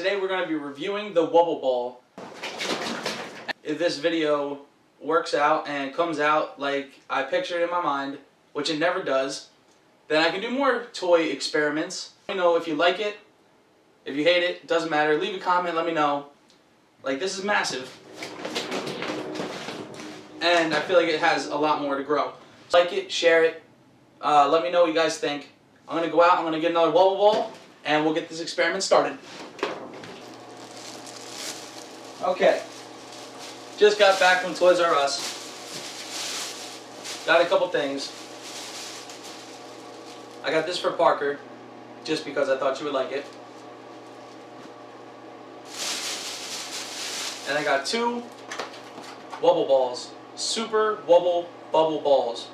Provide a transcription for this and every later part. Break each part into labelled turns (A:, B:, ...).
A: Today we're going to be reviewing the Wubble ball. If this video works out and comes out like I pictured it in my mind, which it never does, then I can do more toy experiments. Let me know if you like it. If you hate it, doesn't matter. Leave a comment, let me know. Like, this is massive. And I feel like it has a lot more to grow. Like it, share it, let me know what you guys think. I'm going to go out, I'm going to get another Wubble ball, and we'll get this experiment started. Okay, just got back from Toys R Us. Got a couple things. I got this for Parker, just because I thought she would like it. And I got two Wubble balls. Super Wubble Bubble balls.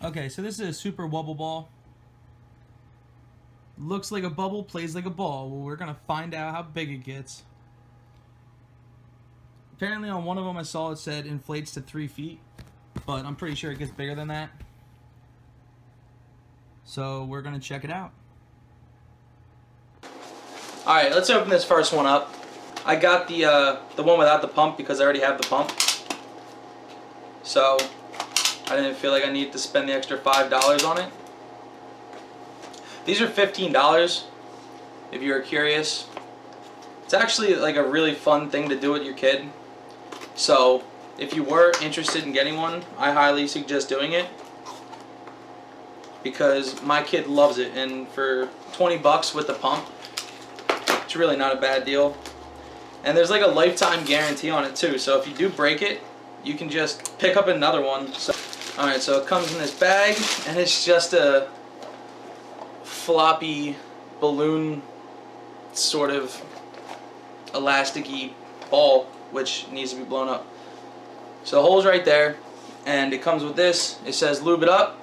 A: Okay, so this is a super Wubble ball. Looks like a bubble, plays like a ball. Well, we're gonna find out how big it gets. Apparently on one of them I saw it said inflates to 3 feet, but I'm pretty sure it gets bigger than that. So we're gonna check it out. Alright, let's open this first one up. I got the one without the pump because I already have the pump. So I didn't feel like I needed to spend the extra $5 on it. These are $15 if you're curious. It's actually like a really fun thing to do with your kid. So if you were interested in getting one, I highly suggest doing it because my kid loves it, and for 20 bucks with the pump, it's really not a bad deal. And there's like a lifetime guarantee on it too, so if you do break it, you can just pick up another one. So, alright, so it comes in this bag, and it's just a floppy balloon sort of elasticy ball which needs to be blown up. So the hole's right there, and it comes with this. It says lube it up,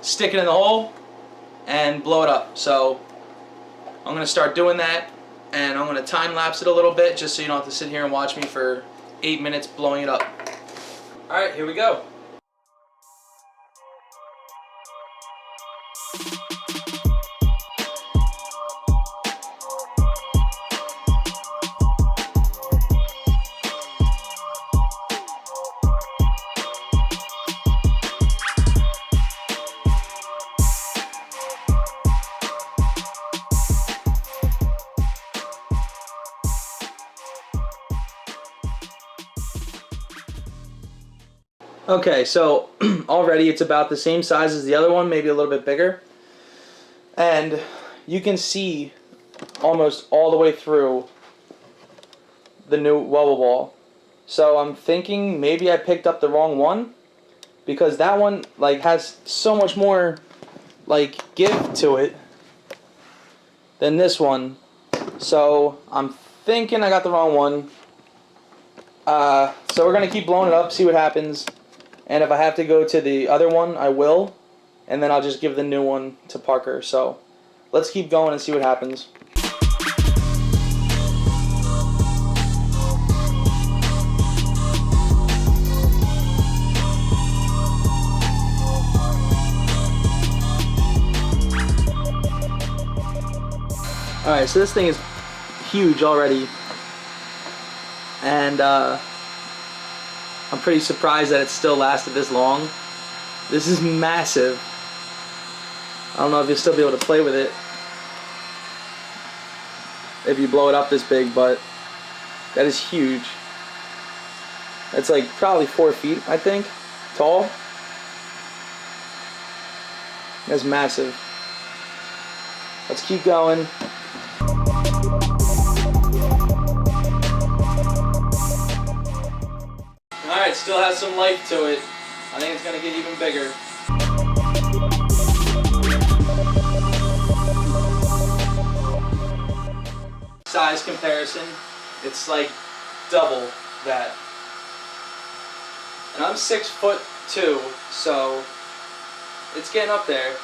A: stick it in the hole, and blow it up. So I'm going to start doing that, and I'm going to time lapse it a little bit just so you don't have to sit here and watch me for 8 minutes blowing it up. Alright, here we go. Okay, so already it's about the same size as the other one, maybe a little bit bigger. And you can see almost all the way through the new Wubble ball. So I'm thinking maybe I picked up the wrong one, because that one like has so much more like give to it than this one. So I'm thinking I got the wrong one. So we're gonna keep blowing it up, see what happens. And if I have to go to the other one, I will. And then I'll just give the new one to Parker. So let's keep going and see what happens. Alright, so this thing is huge already. And I'm pretty surprised that it still lasted this long. This is massive. I don't know if you'll still be able to play with it if you blow it up this big, but that is huge. It's like probably 4 feet, I think, tall. That's massive. Let's keep going. Alright, still has some life to it. I think it's going to get even bigger. Size comparison, it's like double that. And I'm 6'2", so it's getting up there.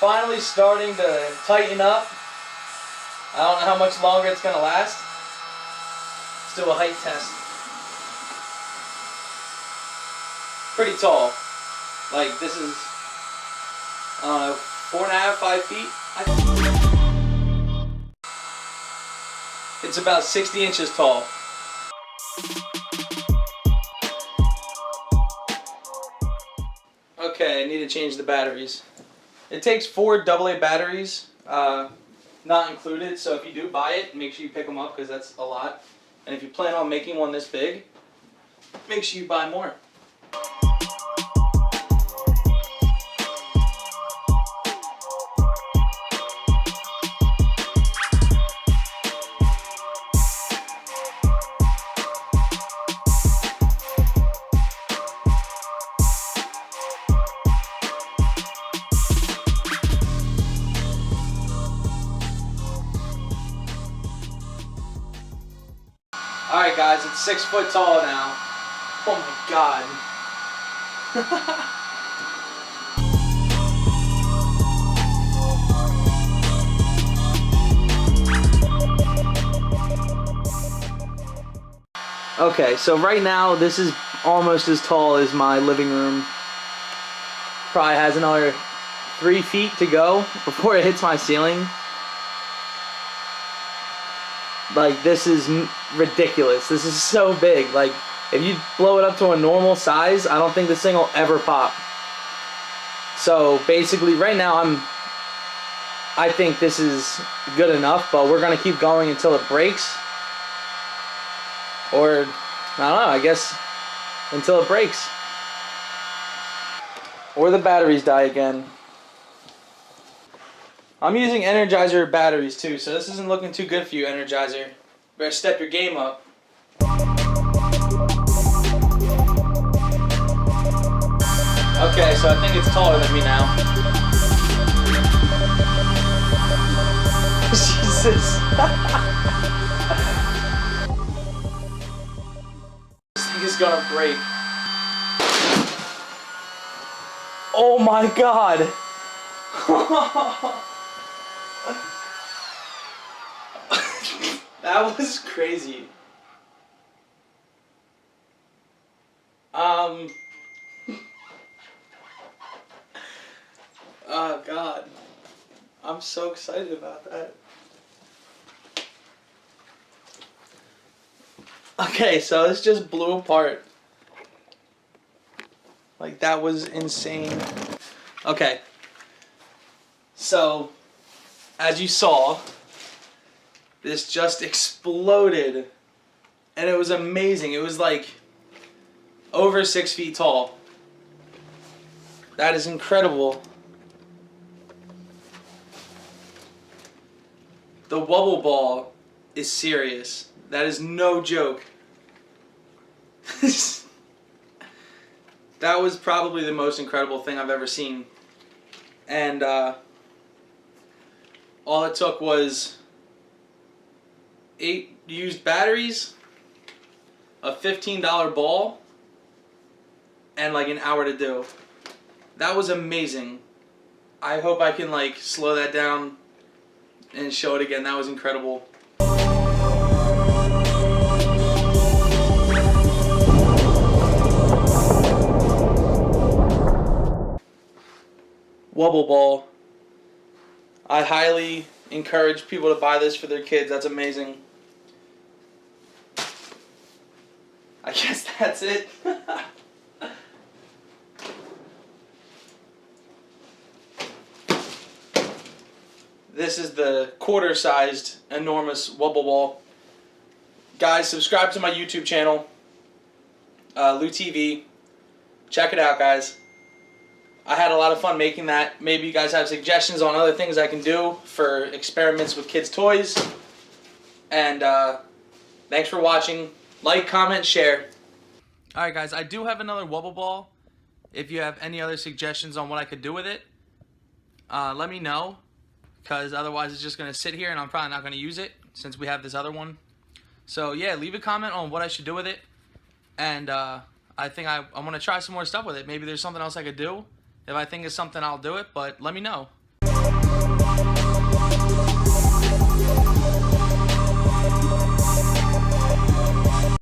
A: finally starting to tighten up. I don't know how much longer it's gonna last. Let's do a height test. Pretty tall. Like this is, I don't know, 4.5, 5 feet. It's about 60 inches tall. Okay, I need to change the batteries. It takes 4 AA batteries, not included, so if you do buy it, make sure you pick them up because that's a lot. And if you plan on making one this big, make sure you buy more. Alright guys, it's 6 foot tall now. Oh my god. Okay, so right now this is almost as tall as my living room. Probably has another 3 feet to go before it hits my ceiling. Like, this is ridiculous. This is so big. Like, if you blow it up to a normal size, I don't think this thing will ever pop. So basically right now I think this is good enough, but we're gonna keep going until it breaks. Or, I don't know, I guess until it breaks. Or the batteries die again. I'm using Energizer batteries too, so this isn't looking too good for you, Energizer. Better step your game up. Okay, so I think it's taller than me now. Jesus. This thing is gonna break. Oh my god. That was crazy. Oh god. I'm so excited about that. Okay, so this just blew apart. Like, that was insane. Okay. So, as you saw, this just exploded. And it was amazing. It was like over 6 feet tall. That is incredible. The Wubble ball is serious. That is no joke. That was probably the most incredible thing I've ever seen. And all it took was 8 used batteries, a $15 ball, and like an hour to do. That was amazing. I hope I can like slow that down and show it again. That was incredible. Wubble ball. I highly encourage people to buy this for their kids. That's amazing. I guess that's it. This is the quarter-sized, enormous Wubble ball. Guys, subscribe to my YouTube channel, LouTv. Check it out, guys. I had a lot of fun making that. Maybe you guys have suggestions on other things I can do for experiments with kids' toys. And thanks for watching. Like, comment, share. Alright guys, I do have another Wubble ball. If you have any other suggestions on what I could do with it, let me know. Because otherwise it's just going to sit here and I'm probably not going to use it since we have this other one. So yeah, leave a comment on what I should do with it. And I think I want to try some more stuff with it. Maybe there's something else I could do. If I think it's something, I'll do it, but let me know.